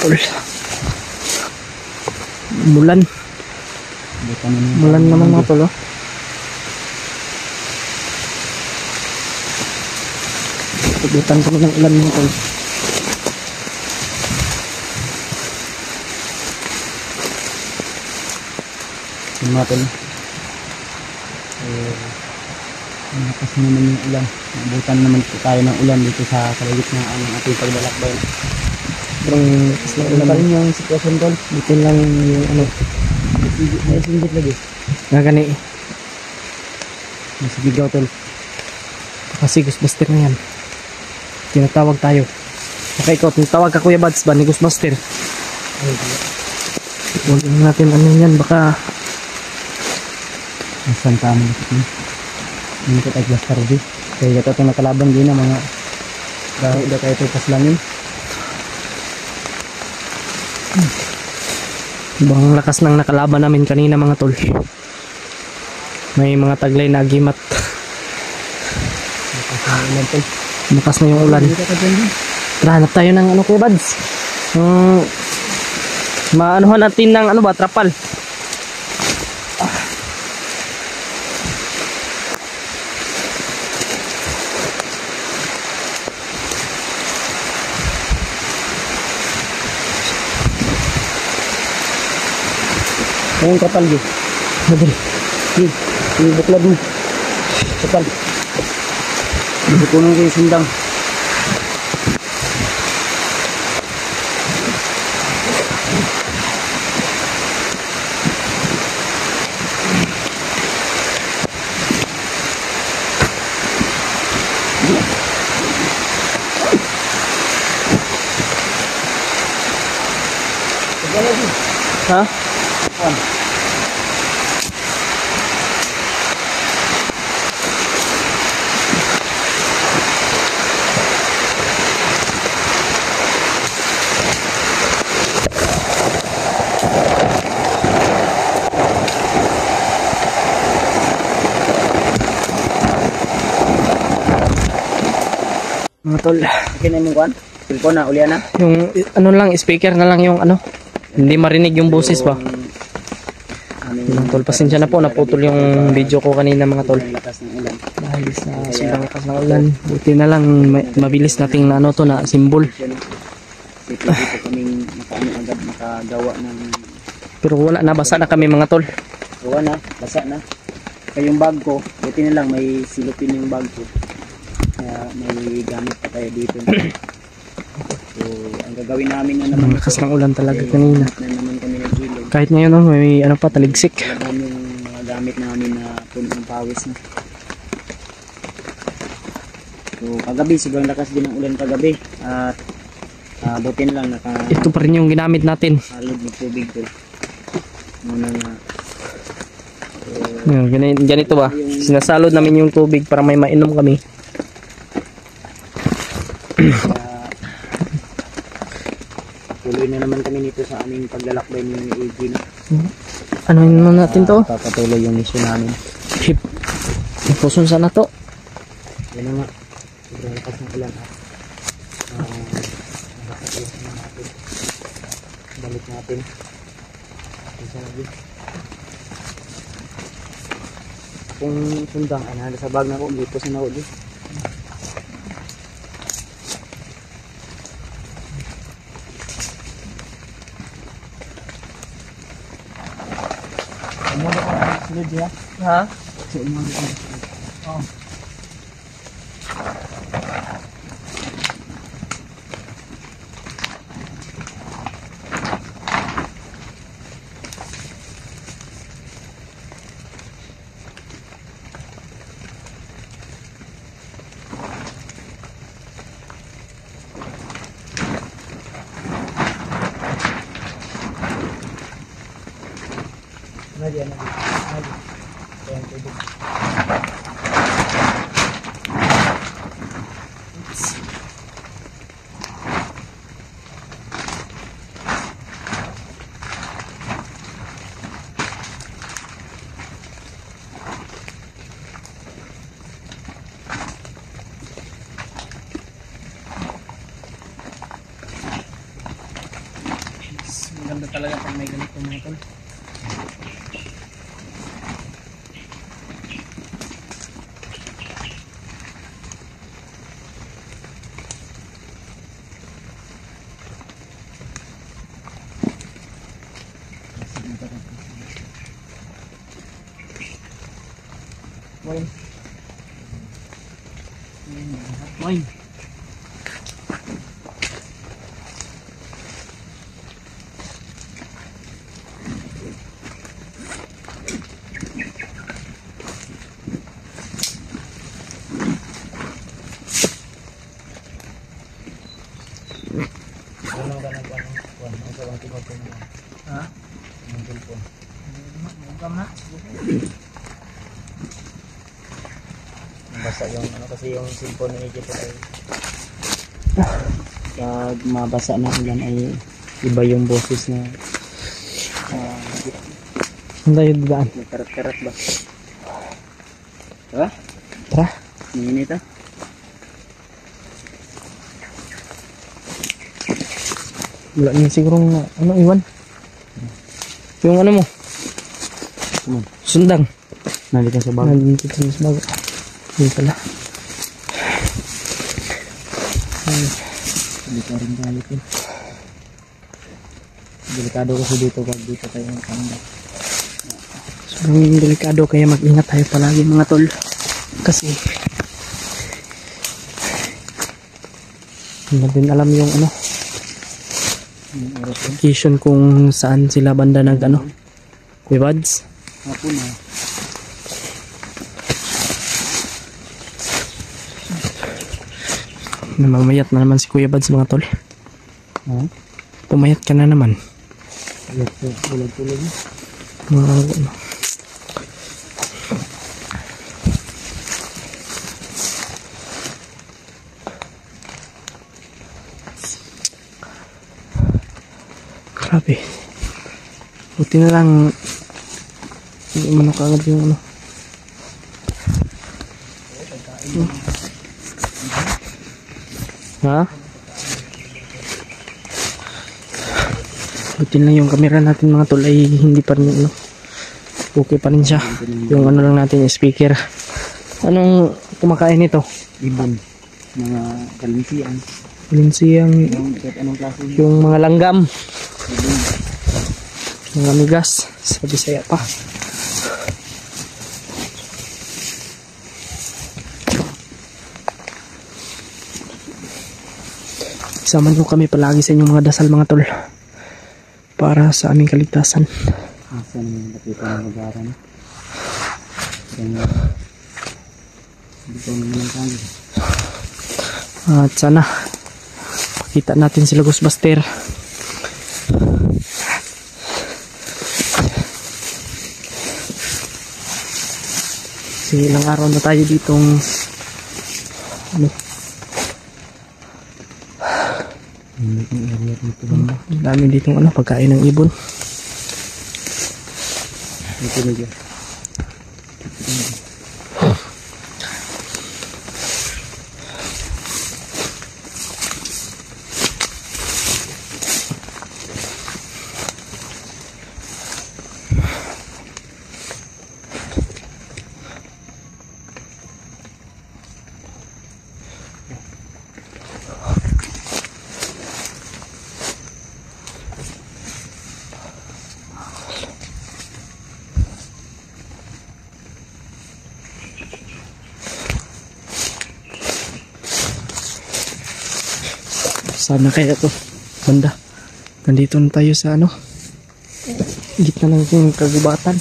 tol. Mulan. Mulan naman mga tol, oh. Tubutan ko ng ulan mga tol. Mga tol. Malakas naman yung ulan. Nabutan naman tayo ng ulan dito sa kalagitnaan ng ating paglalakbay. Sobrang lakas ng ulan. Ano pa rin yung sitwasyon tol? Dito lang yung ano. May singgit lagi. Nga gani. Masigigaw tol. Kasi Ghostbuster na yan. Tinatawag tayo. Baka ikaw, tinatawag ka Kuya Bads ba ni Ghostbuster? Huwag natin ano yan. Baka Nasaan ka mo natin? Hindi ko tayo blaster di. Kaya ito itong nakalaban din na mga dahil kayo ito paslangin. ibang lakas ng nakalaban namin kanina mga tol. May mga taglay na agimat. Lakas na yung ulan. Tara, hanap tayo ng ano Kuya Bads. Maanuhan natin ng ano ba, trapal. Ngayon kapal di. Madali. Yung buklad mo. Kapal. Hindi ko nung kayo sundang. Ha? Mga tol, Okay na yung kuhan? Pilko na, ulian na? yung ano lang, speaker na lang yung ano. Hindi marinig yung boses ba? Mga tol, pasensya na po, naputol yung video ko kanina mga tol. Lakas ng ulan. Dahil sa sobrang lakas ng ulan, buti na lang mabilis nating na ano to na simbol. Dito kaming agad makagawa ng Pero wala na, basa na kami mga tol. gawa na, basa na. Kaya yung bag ko, buti na lang may silupin yung bag ko. Kaya may gamit pa tayo dito. So, ang gagawin namin na naman Ang lakas ng ulan talaga kanina. na naman kami nag-ilog. Kahit ngayon no, may ano pa, taligsik. Talagang yung mga gamit namin na puno ng pawis na. So, kagabi, sobrang lakas din ng ulan kagabi. At buti na lang Ito pa rin yung ginamit natin. nakasalog ng tubig ko. Muna nga. Ganito ba? Sinasalod namin yung tubig para may mainom kami. Tuloy na naman kami nito sa aming paglalakbay ni AG. Ano naman natin to? Papatuloy yung mission namin. Hip. Pusun sana to. Yan na nga. Sobrang lakas ng ulan ha. Nakakatuloy na natin. Balik natin. Isa lagi. Kung sundang, ay nada sa bag na ko. Dito sa nauli. Umuli ko na sunod ya. Ha? So, umuli ko na sunod. Oh. Nadi, nadi. Ayan, tubig. talaga pag may ganito mga tol. Wine. Wine. Ha? Basta yung ano kasi yung cellphone ni Egypt ay pag mabasa na ulan ay iba yung boses na Saan tayo dadaan? may karat-karat ba? Diba? Tara. Mainit ah. Wala niya sigurong ano iwan. Yung ano mo? Sundang. Nandito sa bag. Nandito sa bago. Yun pala. Dito rin tayo ito. Delikado kasi dito pag dito tayo ng kanda. Sobrang delikado kaya mag-ingat tayo palagi mga tol. Kasi hindi natin alam yung ano location kung saan sila banda nag ano Kuya Bads. Hapon na. Namamayat na naman si Kuya Bads mga tol. Ha? Pumayat ka na naman. Bulag-bulag. Ano. Grabe. Buti na lang hindi mo nakagad yung ano. Ha? Buti lang yung camera natin mga tol ay hindi pa rin ano. Okay pa rin siya. Yung ano lang natin yung speaker. Anong kumakain nito? Ibon. Mga kalinsian. Linsiyang Yung kahit anong klase. yung mga langgam. Ibon. Mga migas. Sa Bisaya pa. Sama nyo kami palagi sa inyong mga dasal mga tol. Para sa aming kaligtasan. Asan yung lapitan ng lugaran. Yan. Dito naman tayo. At sana pakita natin sila Ghostbuster. Kasi ilang araw na tayo ditong ano, ang dami ditong ano, pagkain ng ibon. Ito na dyan. Sana kaya to banda. Nandito na tayo sa ano, gitna ng yung kagubatan.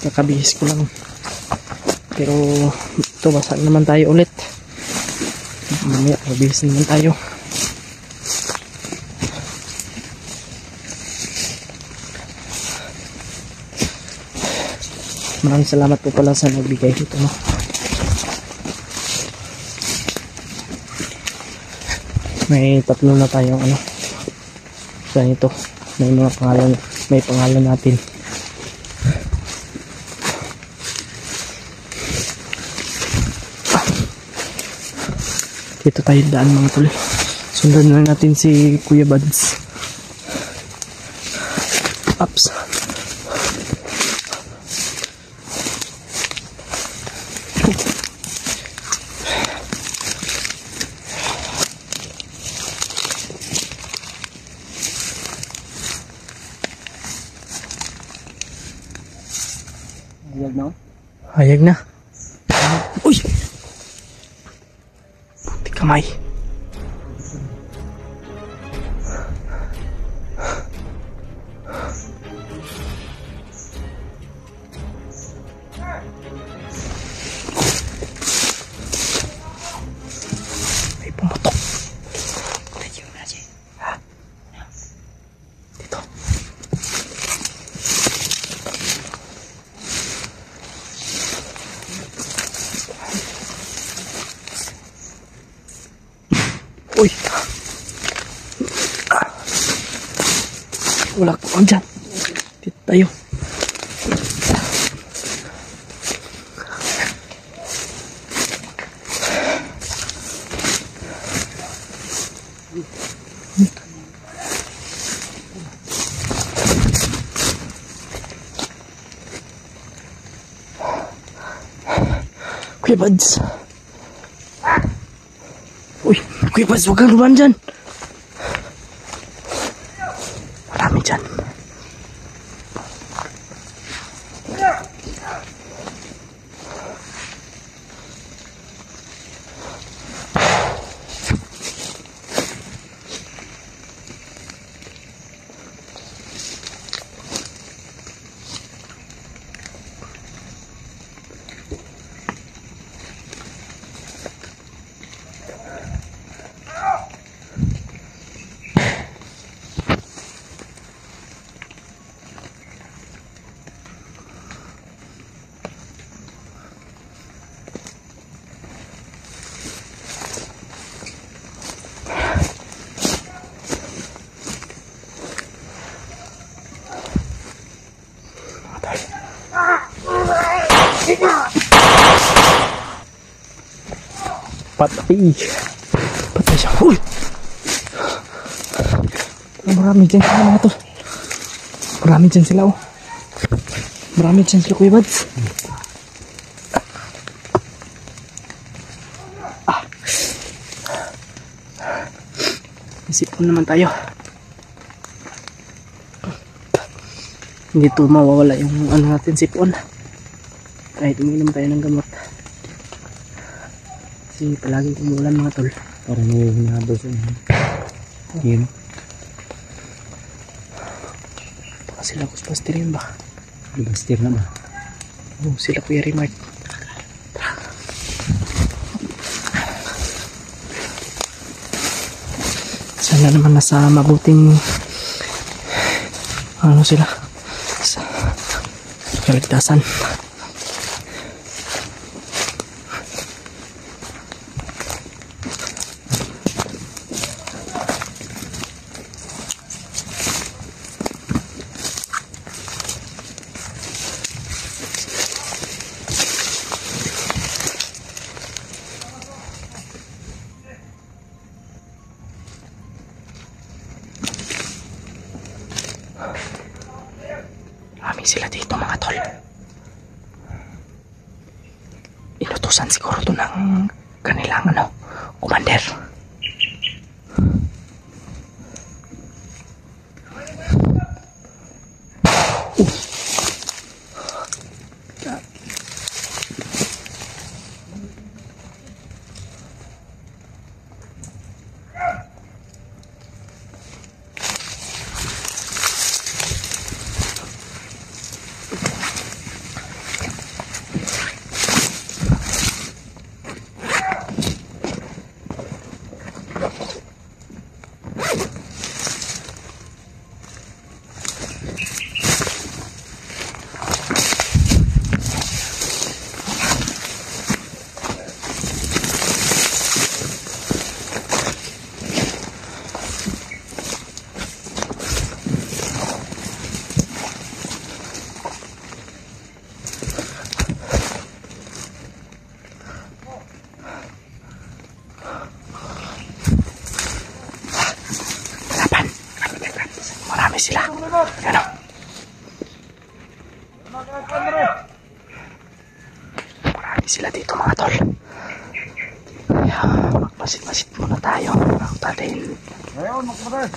Kakabihis ko lang. Pero ito basa naman tayo ulit. Mamaya kabihis naman tayo. Maraming salamat po pala sa nagbigay dito, no? May tatlo na tayong ano. Ganito. May mga pangalan. May pangalan natin. Dito tayo daan mga tol. Sundan lang natin si Kuya Buds. Ups. Ayag na. Hayag na. Uy! Puti kamay. May pumatok. Ha? Dito. Uy! Wala ko lang dyan. Dito tayo. Kuya Buds. Uy, Kuya Buds, huwag kang lumaan dyan. Marami dyan. Patay. Patay siya. Uy! Marami dyan sila mga tol. Marami dyan sila oh. Marami dyan sila Kuya Buds. Isipon naman tayo. Hindi to mawawala yung ano natin sipon. Kahit uminom tayo ng gamot. Kasi palagi umulan mga tol. Parang may hinahabol sa inyo. Yun. Baka sila Ghostbuster yun ba? Ghostbuster na ba? Oo, sila Kuya Remark. Sana naman nasa mabuting ano sila sa kaligtasan. Marami sila dito mga tol. Inutusan siguro to ng kanilang ano, commander. Yan o. Marami sila dito mga tol. Kaya magpasit-pasit muna tayo. Tatin. Ngayon, magkamatay.